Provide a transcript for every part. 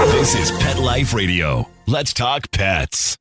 This is Pet Life Radio. Let's talk pets.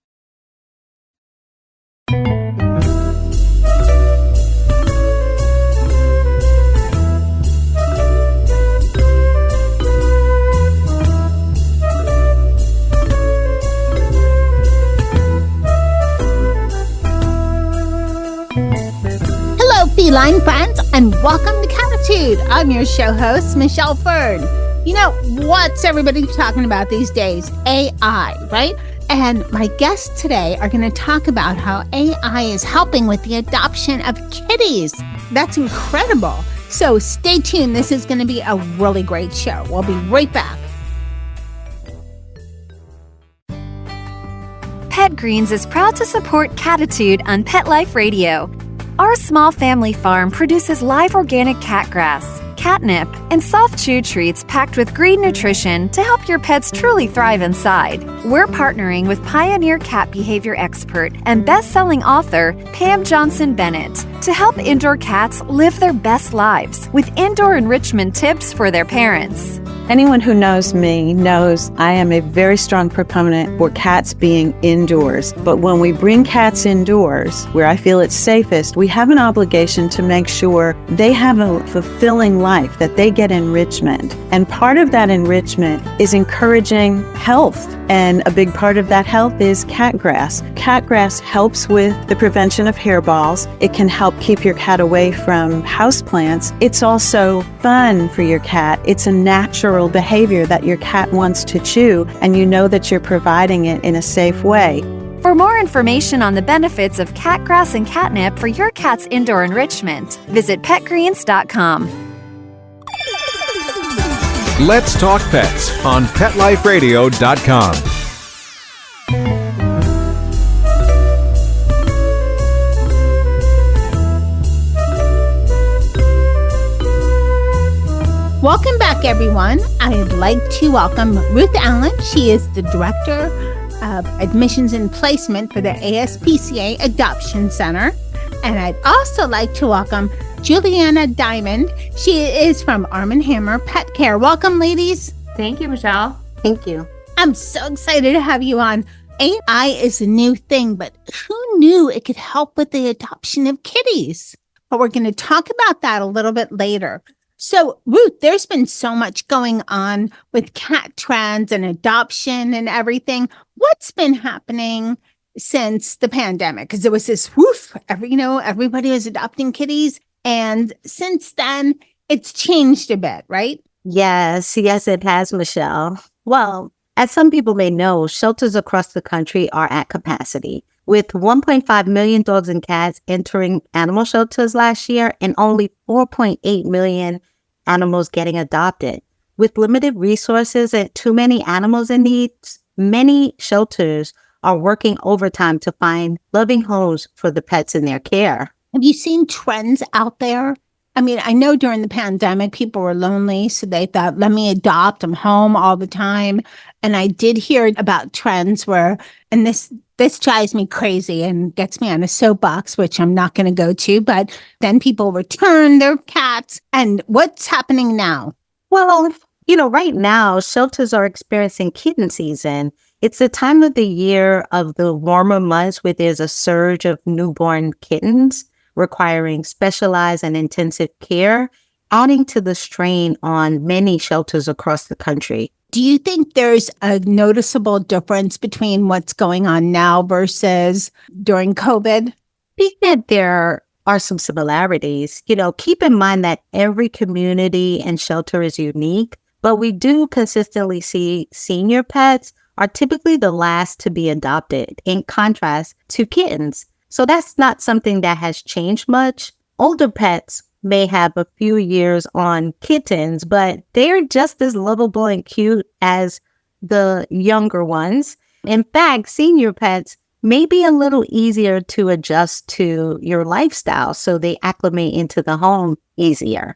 Feline friends, and welcome to Cattitude. I'm your show host, Michelle Fern. You know, what's everybody talking about these days? AI, right? And my guests today are going to talk about how AI is helping with the adoption of kitties. That's incredible. So stay tuned. This is going to be a really great show. We'll be right back. Pet Greens is proud to support Cattitude on Pet Life Radio. Our small family farm produces live organic cat grass, catnip, and soft chew treats packed with green nutrition to help your pets truly thrive inside. We're partnering with pioneer cat behavior expert and best-selling author Pam Johnson-Bennett to help indoor cats live their best lives with indoor enrichment tips for their parents. Anyone who knows me knows I am a very strong proponent for cats being indoors. But when we bring cats indoors, where I feel it's safest, we have an obligation to make sure they have a fulfilling life, that they get enrichment. And part of that enrichment is encouraging health. And a big part of that health is cat grass. Cat grass helps with the prevention of hairballs. It can help keep your cat away from houseplants. It's also fun for your cat. It's a natural behavior that your cat wants to chew, and you know that you're providing it in a safe way. For more information on the benefits of cat grass and catnip for your cat's indoor enrichment, visit petgreens.com. Let's Talk Pets on PetLifeRadio.com. Welcome back, everyone. I'd like to welcome Ruth Allen. She is the Director of Admissions and Placement for the ASPCA Adoption Center. And I'd also like to welcome Julianna Diamond. She is from Arm & Hammer Pet Care. Welcome, ladies. Thank you, Michelle. Thank you. I'm so excited to have you on. AI is a new thing, but who knew it could help with the adoption of kitties? But we're going to talk about that a little bit later. So, Ruth, there's been so much going on with cat trends and adoption and everything. What's been happening since the pandemic? Because there was this everybody was adopting kitties. And since then, it's changed a bit, right? Yes, it has, Michelle. Well, as some people may know, shelters across the country are at capacity, with 1.5 million dogs and cats entering animal shelters last year and only 4.8 million animals getting adopted. With limited resources and too many animals in need, many shelters are working overtime to find loving homes for the pets in their care. Have you seen trends out there? I mean, I know during the pandemic, people were lonely, so they thought, let me adopt. I'm home all the time. And I did hear about trends where, and this drives me crazy and gets me on a soapbox, which I'm not going to go to, but then people return their cats. And what's happening now? Well, right now, shelters are experiencing kitten season. It's the time of the year of the warmer months where there's a surge of newborn kittens requiring specialized and intensive care, adding to the strain on many shelters across the country. Do you think there's a noticeable difference between what's going on now versus during COVID? I think that there are some similarities. Keep in mind that every community and shelter is unique, but we do consistently see senior pets are typically the last to be adopted, in contrast to kittens. So that's not something that has changed much. Older pets may have a few years on kittens, but they're just as lovable and cute as the younger ones. In fact, senior pets may be a little easier to adjust to your lifestyle, so they acclimate into the home easier.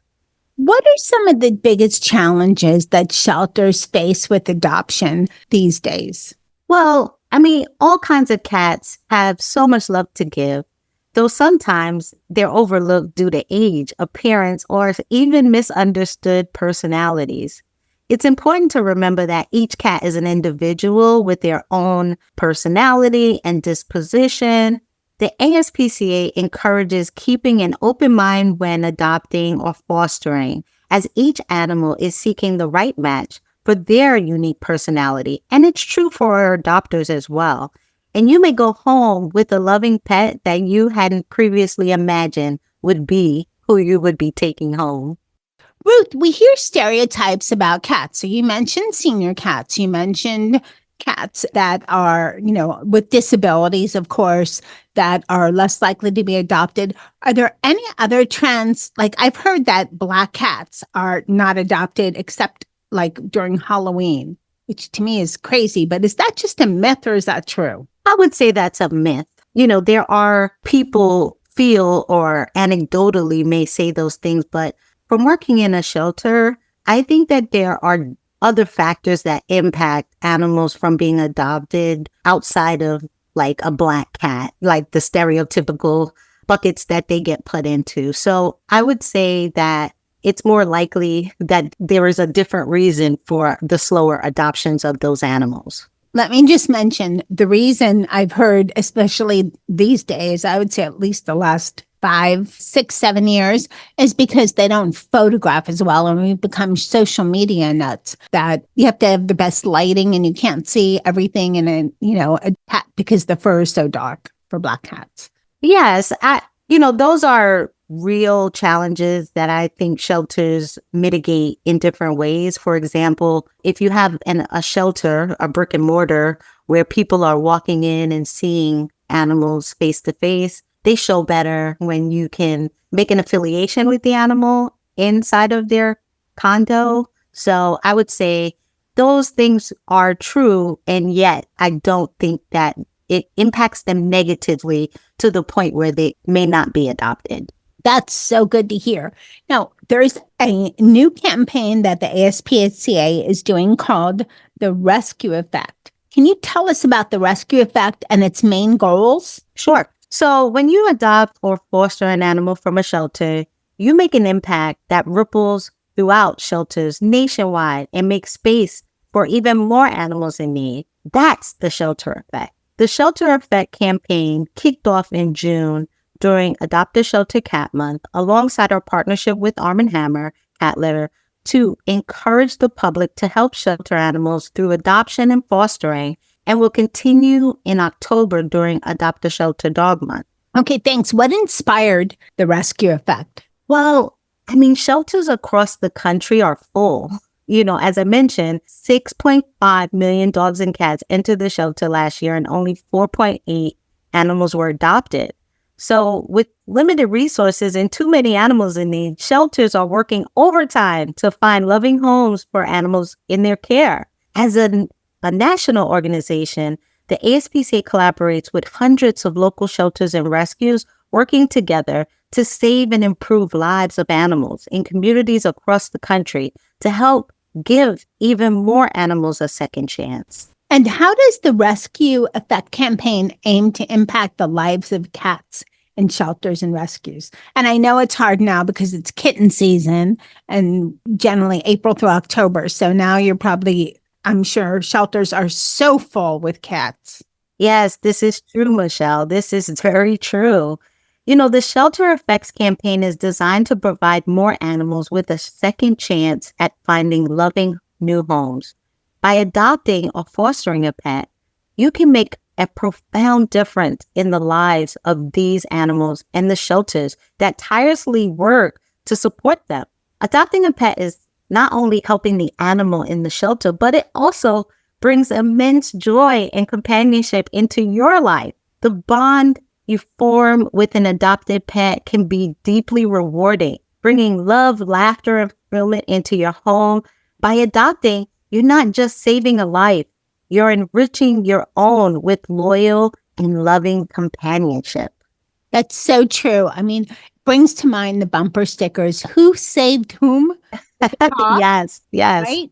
What are some of the biggest challenges that shelters face with adoption these days? Well, all kinds of cats have so much love to give, though sometimes they're overlooked due to age, appearance, or even misunderstood personalities. it's important to remember that each cat is an individual with their own personality and disposition. The ASPCA encourages keeping an open mind when adopting or fostering, as each animal is seeking the right match for their unique personality. And it's true for our adopters as well. And you may go home with a loving pet that you hadn't previously imagined would be who you would be taking home. Ruth, we hear stereotypes about cats. So you mentioned senior cats. You mentioned cats that are, with disabilities, of course, that are less likely to be adopted. Are there any other trends? Like I've heard that black cats are not adopted except like during Halloween, which to me is crazy. But is that just a myth or is that true? I would say that's a myth. There are people feel or anecdotally may say those things, but from working in a shelter, I think that there are other factors that impact animals from being adopted outside of like a black cat, like the stereotypical buckets that they get put into. So I would say that it's more likely that there is a different reason for the slower adoptions of those animals. Let me just mention the reason I've heard, especially these days, I would say at least the last 5, 6, 7 years, is because they don't photograph as well. And we've become social media nuts that you have to have the best lighting and you can't see everything in a cat because the fur is so dark for black cats. Yes, those are real challenges that I think shelters mitigate in different ways. For example, if you have a shelter, a brick and mortar, where people are walking in and seeing animals face to face, they show better when you can make an affiliation with the animal inside of their condo. So I would say those things are true, and yet I don't think that it impacts them negatively to the point where they may not be adopted. That's so good to hear. Now, there's a new campaign that the ASPCA is doing called the Rescue Effect. Can you tell us about the Rescue Effect and its main goals? Sure. So when you adopt or foster an animal from a shelter, you make an impact that ripples throughout shelters nationwide and makes space for even more animals in need. That's the shelter effect. The Shelter Effect campaign kicked off in June during Adopt a Shelter Cat Month, alongside our partnership with Arm & Hammer Cat Litter, to encourage the public to help shelter animals through adoption and fostering, and will continue in October during Adopt a Shelter Dog Month. Okay, thanks. What inspired the Rescue Effect? Well, shelters across the country are full. As I mentioned, 6.5 million dogs and cats entered the shelter last year, and only 4.8 animals were adopted. So with limited resources and too many animals in need, shelters are working overtime to find loving homes for animals in their care. As a national organization, the ASPCA collaborates with hundreds of local shelters and rescues, working together to save and improve lives of animals in communities across the country to help give even more animals a second chance. And how does the Rescue Effect campaign aim to impact the lives of cats in shelters and rescues? And I know it's hard now because it's kitten season and generally April through October. So now I'm sure shelters are so full with cats. Yes, this is true, Michelle. This is very true. The Shelter Effects campaign is designed to provide more animals with a second chance at finding loving new homes. By adopting or fostering a pet, you can make a profound difference in the lives of these animals and the shelters that tirelessly work to support them. Adopting a pet is not only helping the animal in the shelter, but it also brings immense joy and companionship into your life. The bond you form with an adopted pet can be deeply rewarding, bringing love, laughter, and fulfillment into your home. By adopting, you're not just saving a life, you're enriching your own with loyal and loving companionship. That's so true. Brings to mind the bumper stickers. Who saved whom? Yes. Right?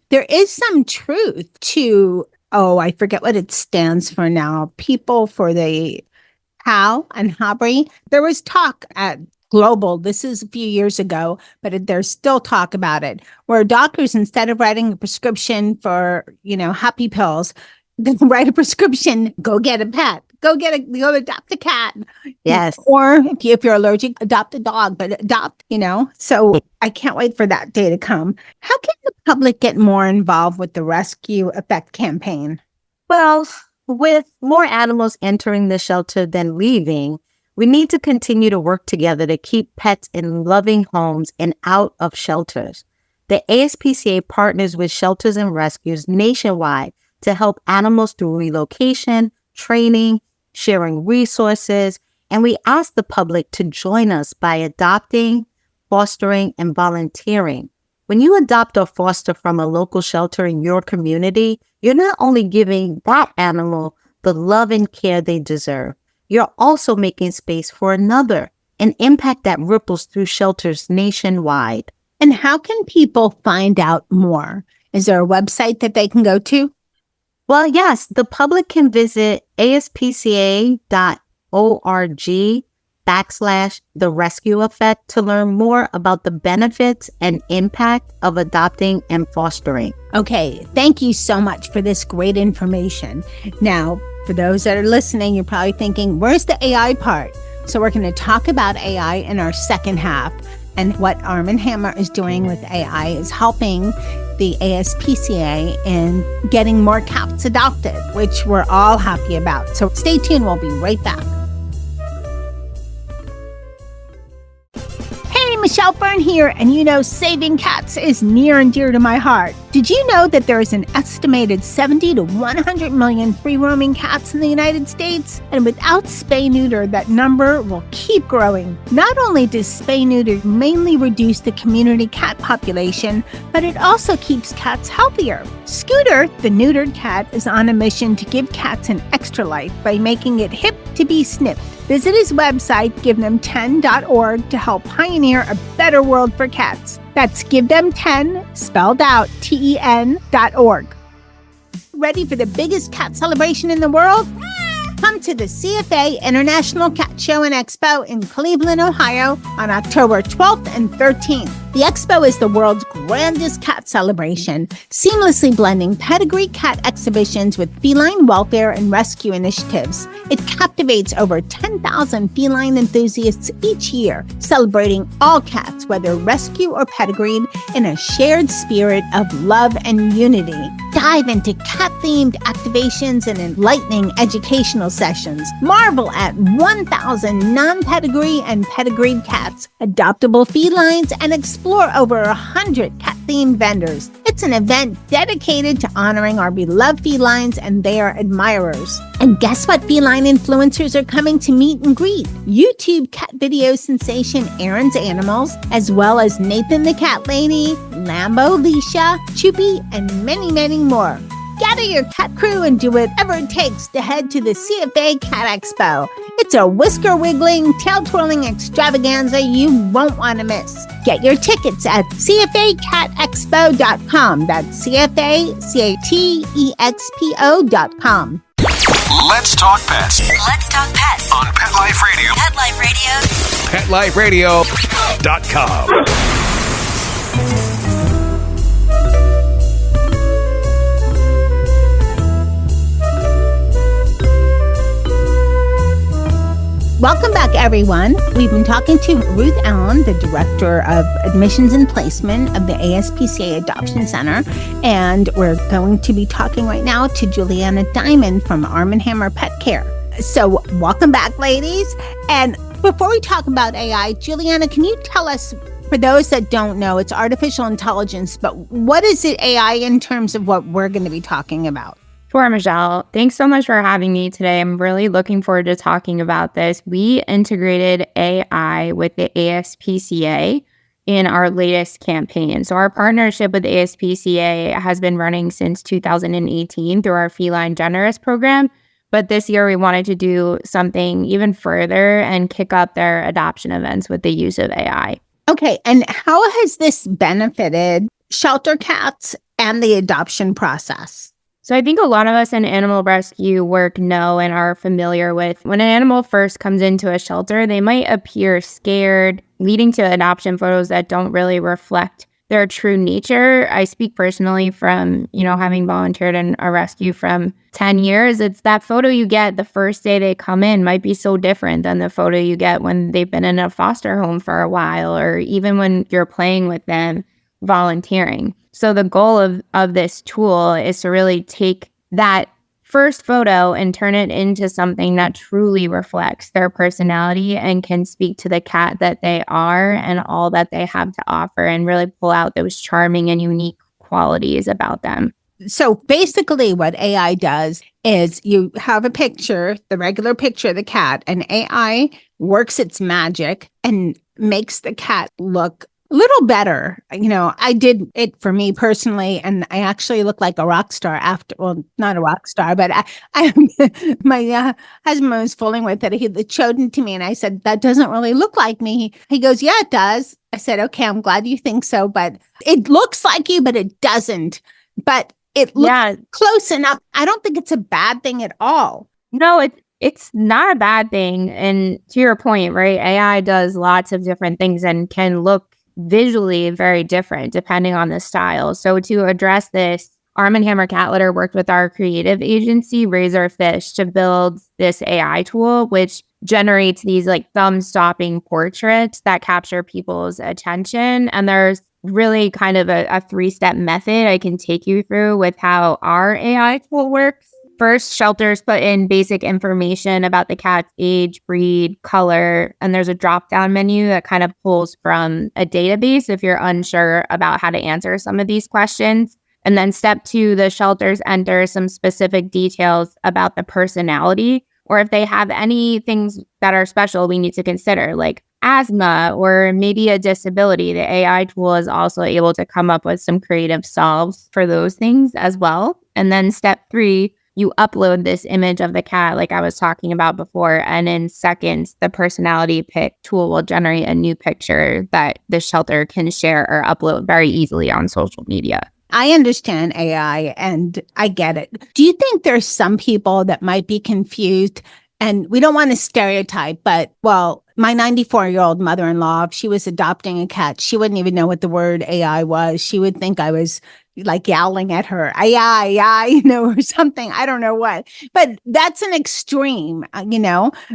There is some truth to, I forget what it stands for now. People for the Hal and Habri. There was talk at global. This is a few years ago, but there's still talk about it, where doctors, instead of writing a prescription for, happy pills, they write a prescription, go get a pet. Go adopt a cat. Yes. Or if you're allergic, adopt a dog, but adopt, So I can't wait for that day to come. How can the public get more involved with the Rescue Effect campaign? Well, with more animals entering the shelter than leaving, we need to continue to work together to keep pets in loving homes and out of shelters. The ASPCA partners with shelters and rescues nationwide to help animals through relocation, training, sharing resources, and we ask the public to join us by adopting, fostering, and volunteering. When you adopt or foster from a local shelter in your community, you're not only giving that animal the love and care they deserve, you're also making space for another, an impact that ripples through shelters nationwide. And how can people find out more? Is there a website that they can go to? Well, yes, the public can visit aspca.org/The Rescue Effect to learn more about the benefits and impact of adopting and fostering. Okay, thank you so much for this great information. Now, for those that are listening, you're probably thinking, where's the AI part? So we're going to talk about AI in our second half. And what Arm & Hammer is doing with AI is helping the ASPCA in getting more cats adopted, which we're all happy about. So stay tuned. We'll be right back. Hey, Michelle Fern here, and saving cats is near and dear to my heart. Did you know that there is an estimated 70 to 100 million free-roaming cats in the United States? And without spay-neuter, that number will keep growing. Not only does spay-neuter mainly reduce the community cat population, but it also keeps cats healthier. Scooter, the neutered cat, is on a mission to give cats an extra life by making it hip to be snipped. Visit his website, givethem10.org, to help pioneer a better world for cats. That's givethem10, spelled out, TEN.org. Ready for the biggest cat celebration in the world? Come to the CFA International Cat Show and Expo in Cleveland, Ohio on October 12th and 13th. The expo is the world's grandest cat celebration, seamlessly blending pedigree cat exhibitions with feline welfare and rescue initiatives. It captivates over 10,000 feline enthusiasts each year, celebrating all cats, whether rescue or pedigreed, in a shared spirit of love and unity. Dive into cat-themed activations and enlightening educational sessions. Marvel at 1,000 non-pedigree and pedigreed cats, adoptable felines, and explore over 100 cat-themed vendors. It's an event dedicated to honoring our beloved felines and their admirers. And guess what feline influencers are coming to meet and greet? YouTube cat video sensation Aaron's Animals, as well as Nathan the Cat Lady, Lambo Leisha, Choopy, and many, many more. Gather your cat crew and do whatever it takes to head to the CFA Cat Expo. It's a whisker-wiggling, tail-twirling extravaganza you won't want to miss. Get your tickets at cfacatexpo.com. That's CFACATEXPO.com. Let's talk pets Let's talk pets on Pet Life Radio. Pet Life Radio. PetLifeRadio.com. Welcome back, everyone. We've been talking to Ruth Allen, the Director of Admissions and Placement of the ASPCA Adoption Center, and we're going to be talking right now to Julianna Diamond from Arm & Hammer Pet Care. So welcome back, ladies. And before we talk about AI, Julianna, can you tell us, for those that don't know, it's artificial intelligence, but what is it AI in terms of what we're going to be talking about? Sure, Michelle. Thanks so much for having me today. I'm really looking forward to talking about this. We integrated AI with the ASPCA in our latest campaign. So our partnership with ASPCA has been running since 2018 through our Feline Generous program. But this year we wanted to do something even further and kick up their adoption events with the use of AI. Okay. And how has this benefited shelter cats and the adoption process? So I think a lot of us in animal rescue work know and are familiar with when an animal first comes into a shelter, they might appear scared, leading to adoption photos that don't really reflect their true nature. I speak personally from, having volunteered in a rescue from 10 years. It's that photo you get the first day they come in might be so different than the photo you get when they've been in a foster home for a while, or even when you're playing with them volunteering. So the goal of this tool is to really take that first photo and turn it into something that truly reflects their personality and can speak to the cat that they are and all that they have to offer, and really pull out those charming and unique qualities about them. So basically what AI does is you have a picture, the regular picture of the cat, and AI works its magic and makes the cat look a little better. I did it for me personally, and I actually look like a rock star after, well, not a rock star, but my husband was fooling with it. He showed it to me and I said, that doesn't really look like me. He goes, yeah, it does. I said, okay, I'm glad you think so, but it looks like you, but it doesn't. But it looks close enough. I don't think it's a bad thing at all. No, it's not a bad thing. And to your point, right, AI does lots of different things and can look visually very different depending on the style. So to address this, Arm & Hammer Cat Litter worked with our creative agency, Razorfish, to build this AI tool, which generates these like thumb-stopping portraits that capture people's attention. And there's really kind of a three-step method I can take you through with how our AI tool works. First, shelters put in basic information about the cat's age, breed, color, and there's a drop-down menu that kind of pulls from a database if you're unsure about how to answer some of these questions. And then step 2, the shelters enter some specific details about the personality, or if they have any things that are special we need to consider, like asthma or maybe a disability. The AI tool is also able to come up with some creative solves for those things as well. And then step 3, you upload this image of the cat like I was talking about before, and in seconds, the Purrsonality Pic tool will generate a new picture that the shelter can share or upload very easily on social media. I understand AI and I get it. Do you think there's some people that might be confused? And we don't want to stereotype, but my 94-year-old mother-in-law, if she was adopting a cat, she wouldn't even know what the word AI was. She would think I was like yowling at her, AI, or something. I don't know what, but that's an extreme.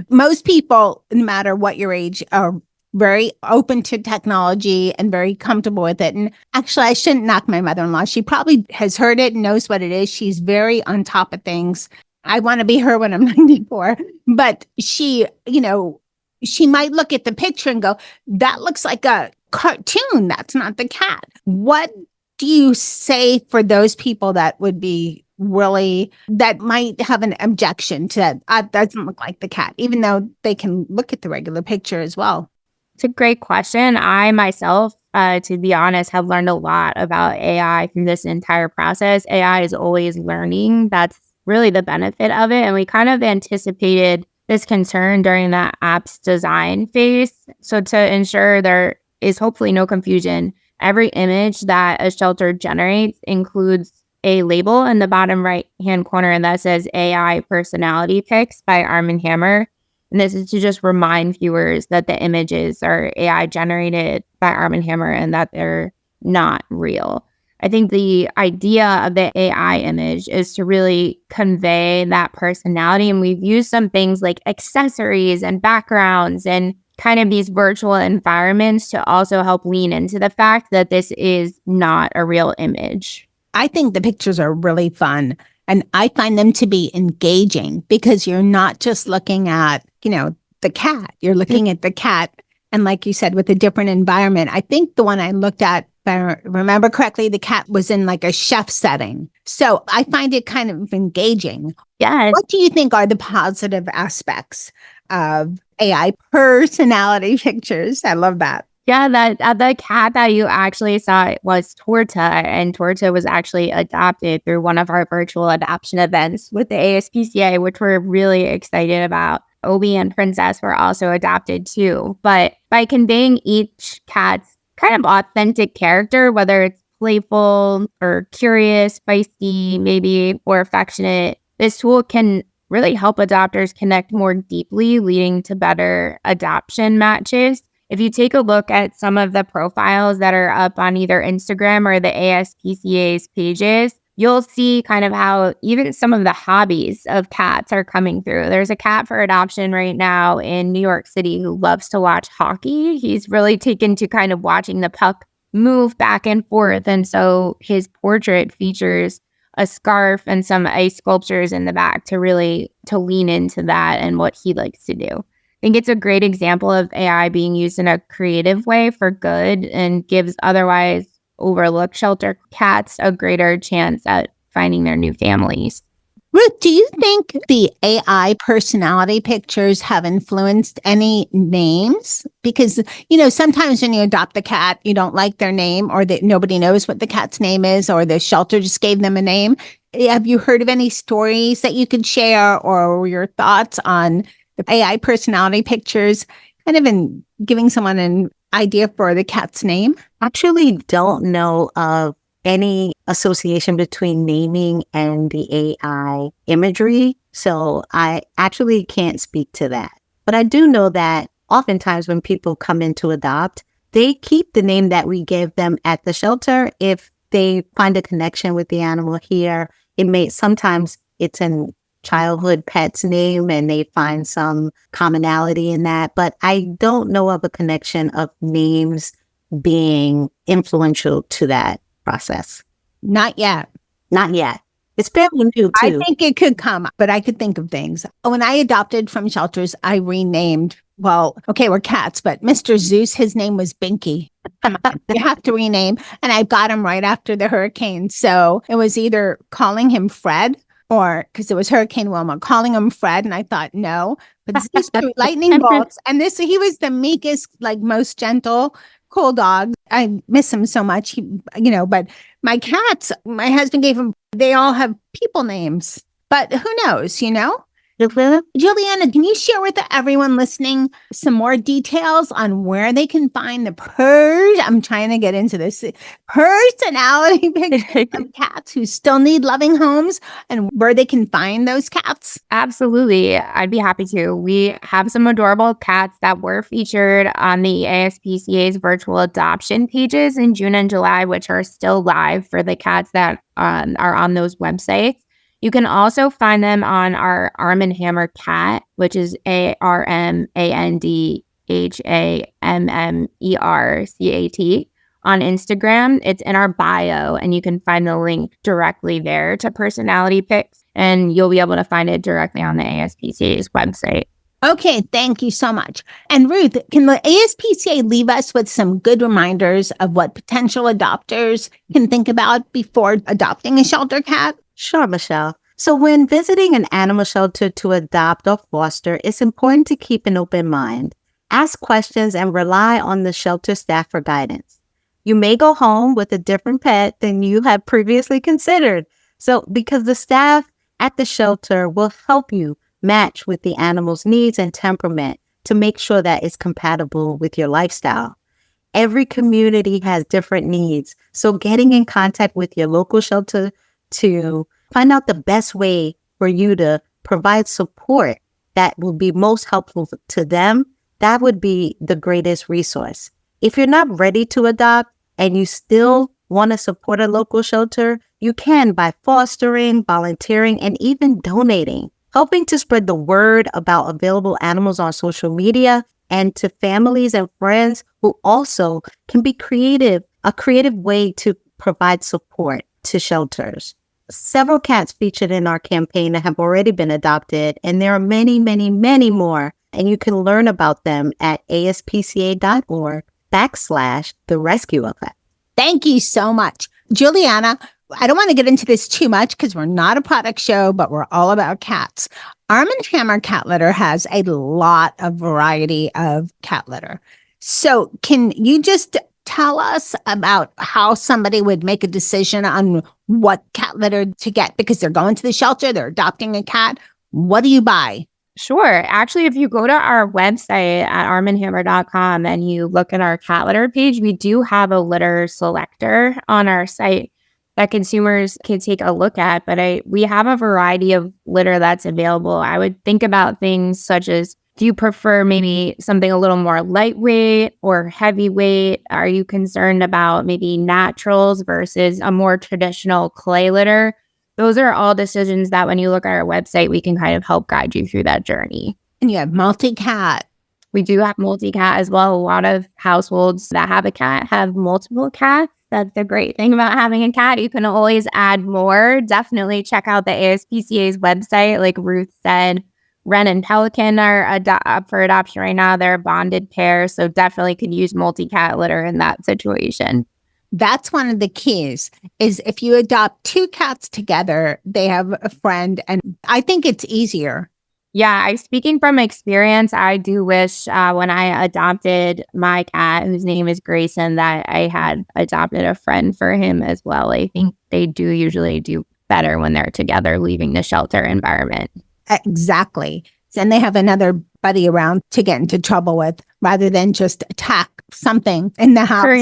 Most people, no matter what your age, are very open to technology and very comfortable with it. And actually, I shouldn't knock my mother-in-law. She probably has heard it and knows what it is. She's very on top of things. I want to be her when I'm 94, but she might look at the picture and go, that looks like a cartoon. That's not the cat. What do you say for those people that would be that might have an objection to that? That doesn't look like the cat, even though they can look at the regular picture as well. It's a great question. I myself, to be honest, have learned a lot about AI through this entire process. AI is always learning. That's really the benefit of it. And we kind of anticipated this concern during the app's design phase. So to ensure there is hopefully no confusion, every image that a shelter generates includes a label in the bottom right-hand corner that says AI Purrsonality Pics by Arm & Hammer. And this is to just remind viewers that the images are AI generated by Arm & Hammer and that they're not real. I think the idea of the AI image is to really convey that personality. And we've used some things like accessories and backgrounds and kind of these virtual environments to also help lean into the fact that this is not a real image. I think the pictures are really fun, and I find them to be engaging because you're not just looking at, the cat. You're looking at the cat, and like you said, with a different environment. I think the one I looked at, if I remember correctly, the cat was in like a chef setting. So I find it kind of engaging. Yeah. What do you think are the positive aspects of AI personality pictures? I love that. Yeah, the cat that you actually saw was Torta, and Torta was actually adopted through one of our virtual adoption events with the ASPCA, which we're really excited about. Obi and Princess were also adopted too. But by conveying each cat's kind of authentic character, whether it's playful or curious, feisty, maybe, or affectionate, this tool can really help adopters connect more deeply, leading to better adoption matches. If you take a look at some of the profiles that are up on either Instagram or the ASPCA's pages, you'll see kind of how even some of the hobbies of cats are coming through. There's a cat for adoption right now in New York City who loves to watch hockey. He's really taken to kind of watching the puck move back and forth. And so his portrait features a scarf and some ice sculptures in the back to lean into that and what he likes to do. I think it's a great example of AI being used in a creative way for good and gives otherwise overlooked shelter cats a greater chance at finding their new families. Ruth, do you think the AI personality pictures have influenced any names? Because, sometimes when you adopt a cat, you don't like their name or that nobody knows what the cat's name is or the shelter just gave them a name. Have you heard of any stories that you could share or your thoughts on the AI personality pictures kind of in giving someone an idea for the cat's name? Actually don't know of any association between naming and the AI imagery. So I actually can't speak to that. But I do know that oftentimes when people come in to adopt, they keep the name that we gave them at the shelter. If they find a connection with the animal here, sometimes it's a childhood pet's name and they find some commonality in that. But I don't know of a connection of names being influential to that process. Not yet. Not yet. It's fairly new too. I think it could come, but I could think of things. When I adopted from shelters, I renamed, we're cats, but Mr. Zeus, his name was Binky. You have to rename. And I got him right after the hurricane. So it was either calling him Fred or, because it was Hurricane Wilma, calling him Fred. And I thought, no, but Zeus threw lightning bolts. And he was the meekest, most gentle, cool dog. I miss him so much, but my cats, my husband gave them, they all have people names, but who knows, Julianna, can you share with everyone listening some more details on where they can find the I'm trying to get into this personality pictures of cats who still need loving homes and where they can find those cats? Absolutely. I'd be happy to. We have some adorable cats that were featured on the ASPCA's virtual adoption pages in June and July, which are still live for the cats that are on those websites. You can also find them on our Arm & Hammer cat, which is ARMANDHAMMERCAT on Instagram. It's in our bio, and you can find the link directly there to Purrsonality Pics, and you'll be able to find it directly on the ASPCA's website. Okay, thank you so much. And Ruth, can the ASPCA leave us with some good reminders of what potential adopters can think about before adopting a shelter cat? Sure, Michelle. So when visiting an animal shelter to adopt or foster, it's important to keep an open mind. Ask questions and rely on the shelter staff for guidance. You may go home with a different pet than you have previously considered. So because the staff at the shelter will help you match with the animal's needs and temperament to make sure that it's compatible with your lifestyle. Every community has different needs. So getting in contact with your local shelter to find out the best way for you to provide support that will be most helpful to them, that would be the greatest resource. If you're not ready to adopt and you still want to support a local shelter, you can by fostering, volunteering, and even donating, helping to spread the word about available animals on social media and to families and friends who also can be a creative way to provide support to shelters. Several cats featured in our campaign have already been adopted, and there are many, many, many more. And you can learn about them at aspca.org/the rescue effect. Thank you so much. Julianna, I don't want to get into this too much because we're not a product show, but we're all about cats. Arm & Hammer cat litter has a lot of variety of cat litter. So can you just tell us about how somebody would make a decision on what cat litter to get because they're going to the shelter, they're adopting a cat? What do you buy? Sure. Actually, if you go to our website at armandhammer.com and you look at our cat litter page, we do have a litter selector on our site that consumers can take a look at. But we have a variety of litter that's available. I would think about things such as, do you prefer maybe something a little more lightweight or heavyweight? Are you concerned about maybe naturals versus a more traditional clay litter? Those are all decisions that when you look at our website, we can kind of help guide you through that journey. And you have multi-cat. We do have multi-cat as well. A lot of households that have a cat have multiple cats. That's the great thing about having a cat. You can always add more. Definitely check out the ASPCA's website. Like Ruth said, Wren and Pelican are up for adoption right now. They're a bonded pair, so definitely could use multi-cat litter in that situation. That's one of the keys, is if you adopt two cats together, they have a friend, and I think it's easier. Yeah, speaking from experience, I do wish when I adopted my cat, whose name is Grayson, that I had adopted a friend for him as well. I think they do usually do better when they're together, leaving the shelter environment. Exactly. And they have another buddy around to get into trouble with, rather than just attack something in the house or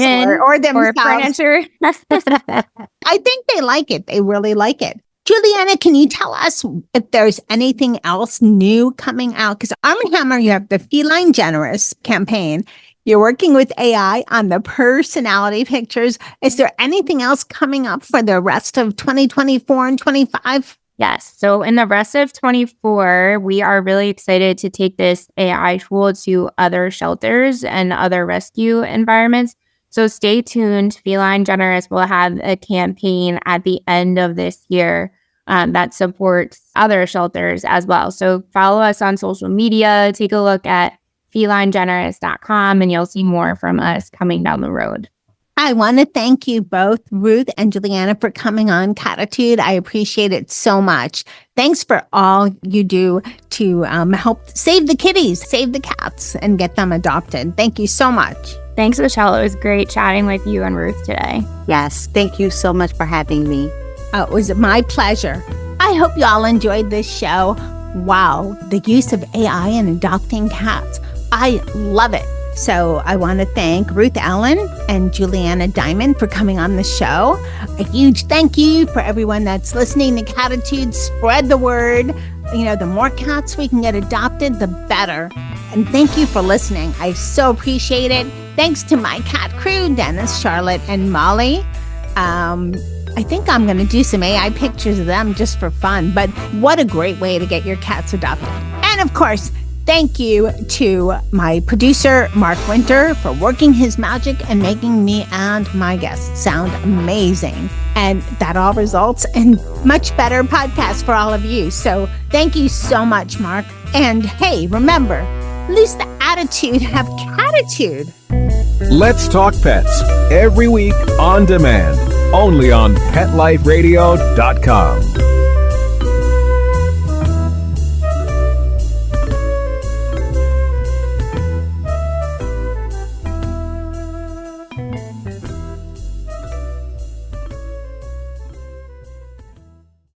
themselves. Or furniture. I think they like it. They really like it. Julianna, can you tell us if there's anything else new coming out? Because Arm & Hammer, you have the Feline Generous campaign. You're working with AI on the personality pictures. Is there anything else coming up for the rest of 2024 and 25? Yes. So in the rest of 24, we are really excited to take this AI tool to other shelters and other rescue environments. So stay tuned. Feline Generous will have a campaign at the end of this year that supports other shelters as well. So follow us on social media, take a look at felinegenerous.com, and you'll see more from us coming down the road. I want to thank you both, Ruth and Julianna, for coming on Cattitude. I appreciate it so much. Thanks for all you do to help save the kitties, save the cats, and get them adopted. Thank you so much. Thanks, Michelle. It was great chatting with you and Ruth today. Yes, thank you so much for having me. It was my pleasure. I hope you all enjoyed this show. Wow, the use of AI in adopting cats. I love it. So I want to thank Ruth Allen and Julianna Diamond for coming on the show. A huge thank you for everyone that's listening to Cattitude. Spread the word. You know, the more cats we can get adopted, the better. And thank you for listening. I so appreciate it. Thanks to my cat crew, Dennis, Charlotte, and Molly. I think I'm going to do some AI pictures of them just for fun. But what a great way to get your cats adopted. And of course, thank you to my producer, Mark Winter, for working his magic and making me and my guests sound amazing. And that all results in much better podcasts for all of you. So thank you so much, Mark. And hey, remember, lose the attitude, have Cattitude. Let's Talk Pets, every week on demand, only on PetLifeRadio.com.